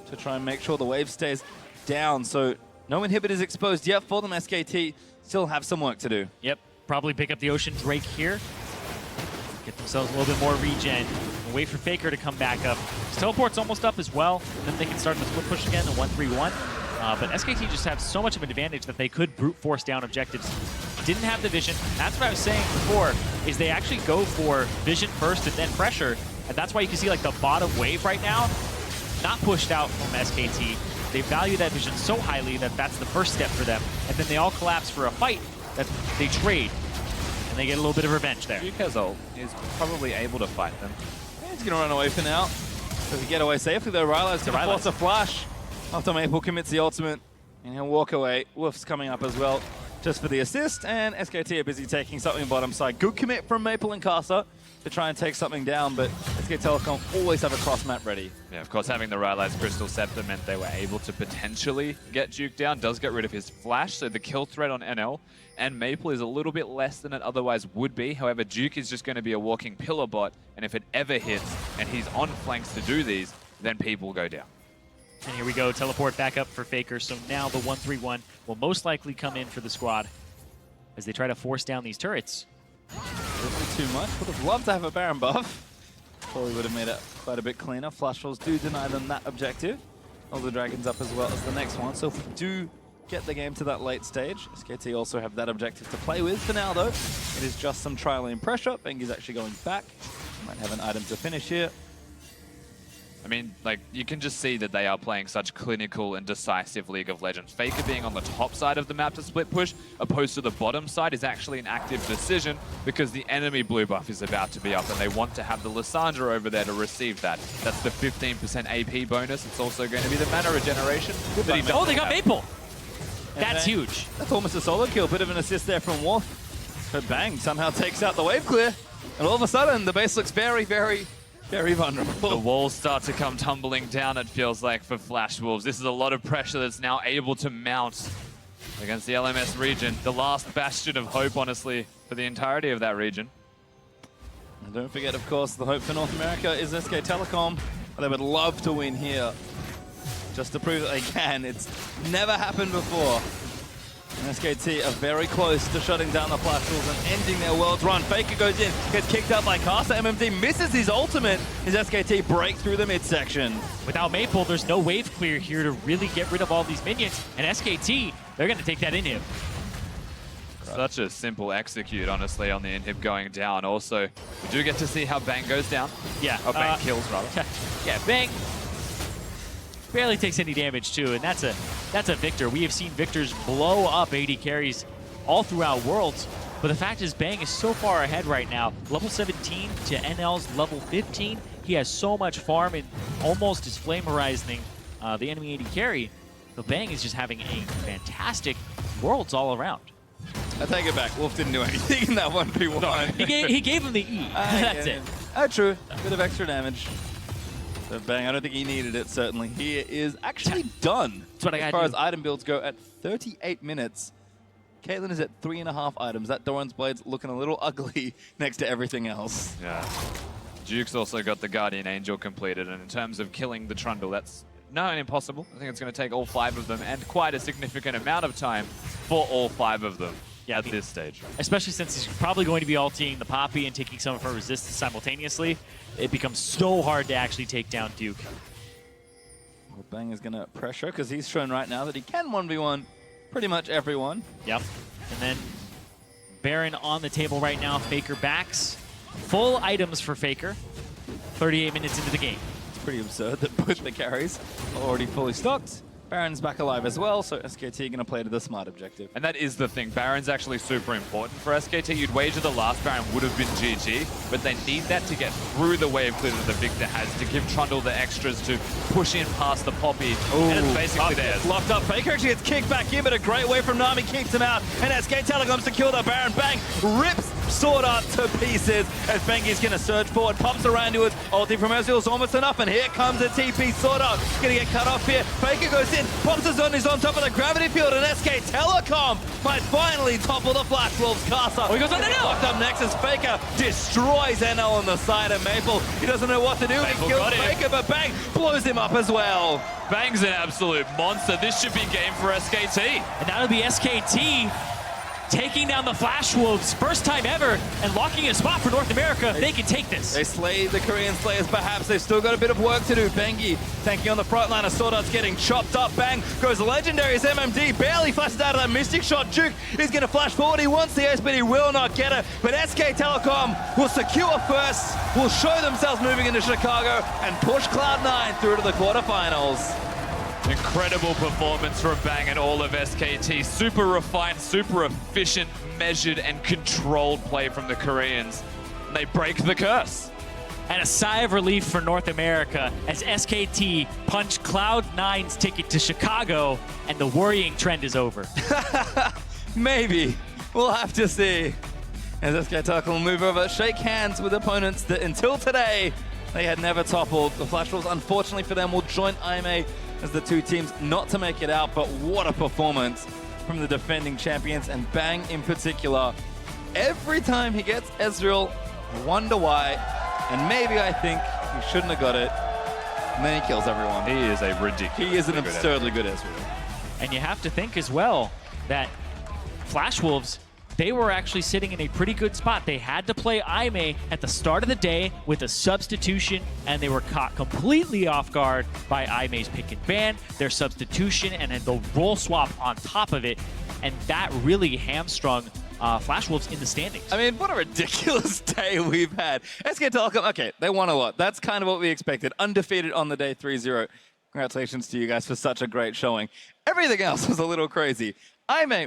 to try and make sure the wave stays down. So no inhibitors exposed yet for them. SKT still have some work to do. Yep, probably pick up the Ocean Drake here. Get themselves a little bit more regen. And wait for Faker to come back up. His teleport's almost up as well, and then they can start the split push again, the 1-3-1. But SKT just have so much of an advantage that they could brute force down objectives. Didn't have the vision. That's what I was saying before, is they actually go for vision first and then pressure. And that's why you can see like the bottom wave right now, not pushed out from SKT. They value that vision so highly that that's the first step for them. And then they all collapse for a fight that they trade. And they get a little bit of revenge there. Duke has ult. He's probably able to fight them. Yeah, he's going to run away for now. Does he get away safely though? Ryla's going to force a flash after Maple commits the ultimate. And he'll walk away. Wolf's coming up as well, just for the assist. And SKT are busy taking something bottom side. Good commit from Maple and Kasa to try and take something down, but SK Telecom always have a cross map ready. Yeah, of course, having the Rylai's Crystal Scepter meant they were able to potentially get Duke down. Does get rid of his flash, so the kill threat on NL and Maple is a little bit less than it otherwise would be. However, Duke is just going to be a walking pillar bot, and if it ever hits and he's on flanks to do these, then people go down. And here we go, teleport back up for Faker. So now the 1-3-1 will most likely come in for the squad as they try to force down these turrets. A little too much. Would have loved to have a Baron buff. Probably would have made it quite a bit cleaner. Flash Rolls do deny them that objective. All the Dragons up as well as the next one. So if we do get the game to that late stage, SKT also have that objective to play with. For now though, it is just some trial and pressure. Bengi's actually going back. Might have an item to finish here. I mean, like, you can just see that they are playing such clinical and decisive League of Legends. Faker being on the top side of the map to split push, opposed to the bottom side, is actually an active decision because the enemy blue buff is about to be up and they want to have the Lissandra over there to receive that. That's the 15% AP bonus. It's also going to be the mana regeneration. Oh, they got Maple! That's huge. That's almost a solo kill. Bit of an assist there from Wolf. But Bang somehow takes out the wave clear. And all of a sudden, the base looks very, very vulnerable. The walls start to come tumbling down, it feels like, for Flash Wolves. This is a lot of pressure that's now able to mount against the LMS region. The last bastion of hope, honestly, for the entirety of that region. And don't forget, of course, the hope for North America is SK Telecom. They would love to win here, just to prove that they can. It's never happened before. And SKT are very close to shutting down the Flash Wolves and ending their world's run. Faker goes in, gets kicked out by Kasa. MMD misses his ultimate as SKT break through the midsection. Without Maple, there's no wave clear here to really get rid of all these minions. And SKT, they're going to take that inhib. Such a simple execute, honestly, on the inhib going down. Also, we do get to see how Bang goes down. Yeah. Or Bang kills, rather. Yeah, Bang barely takes any damage too, and that's a Victor. We have seen Victors blow up AD carries all throughout Worlds, but the fact is Bang is so far ahead right now. Level 17 to NL's level 15. He has so much farm and almost is flame horizoning the enemy AD carry. So Bang is just having a fantastic Worlds all around. I take it back. Wolf didn't do anything in that 1v1. No, he gave him the E. That's it. True. A bit of extra damage. So Bang, I don't think he needed it, certainly. He is actually done. That's what I as gotta far do. as item builds go at 38 minutes. Caitlyn is at 3.5 items. That Doran's Blade's looking a little ugly next to everything else. Yeah. Duke's also got the Guardian Angel completed, and in terms of killing the Trundle, that's not impossible. I think it's going to take all 5 of them, and quite a significant amount of time for all 5 of them at this stage. Especially since he's probably going to be ulting the Poppy and taking some of her resistance simultaneously, it becomes so hard to actually take down Duke. Well, Bang is going to pressure because he's shown right now that he can 1v1 pretty much everyone. Yep. And then Baron on the table right now. Faker backs. Full items for Faker. 38 minutes into the game. It's pretty absurd that both the carries are already fully stocked. Baron's back alive as well, so SKT are going to play to the smart objective. And that is the thing. Baron's actually super important for SKT. You'd wager the last Baron would have been GG, but they need that to get through the wave clear that the Victor has, to give Trundle the extras to push in past the Poppy. Ooh, and it's basically theirs. Locked up. Faker actually gets kicked back in, but a great way from Nami kicks him out. And SK Telecom secure the Baron. Bang rips Sword Art to pieces as Bengi's going to surge forward, pops around to his ulti from Ezreal's almost enough, and here comes a TP. Sword Art going to get cut off here. Faker goes in, pops his on, he's on top of the gravity field, and SK Telecom might finally topple the Flash Wolves castle. Oh, he goes on NL! Locked up next as Faker destroys NL on the side of Maple. He doesn't know what to do. He kills Faker, but Bang blows him up as well. Bang's an absolute monster. This should be game for SKT. And that'll be SKT taking down the Flash Wolves, first time ever, and locking in a spot for North America. They can take this. They slay the Korean Slayers, perhaps. They've still got a bit of work to do. Bengi tanking on the front line. Sword Art's getting chopped up. Bang goes legendary as MMD. Barely flashes out of that Mystic Shot. Duke is going to flash forward. He wants the ace, but he will not get it. But SK Telecom will secure first, will show themselves moving into Chicago, and push Cloud9 through to the quarterfinals. Incredible performance from Bang and all of SKT. Super refined, super efficient, measured, and controlled play from the Koreans. They break the curse. And a sigh of relief for North America as SKT punch Cloud9's ticket to Chicago, and the worrying trend is over. Maybe. We'll have to see. As SK Telecom will move over, shake hands with opponents that until today they had never toppled. The Flash Wolves, unfortunately for them, will join IMA as the two teams not to make it out, but what a performance from the defending champions, and Bang in particular. Every time he gets Ezreal, I wonder why, and maybe I think he shouldn't have got it, and then he kills everyone. He is a ridiculous. He is an absurdly good Ezreal. And you have to think as well that Flash Wolves, they were actually sitting in a pretty good spot. They had to play Aime at the start of the day with a substitution, and they were caught completely off guard by Aime's pick and ban, their substitution, and then the role swap on top of it. And that really hamstrung Flash Wolves in the standings. I mean, what a ridiculous day we've had. SK Telecom, okay, they won a lot. That's kind of what we expected. Undefeated on the day 3-0. Congratulations to you guys for such a great showing. Everything else was a little crazy. Aime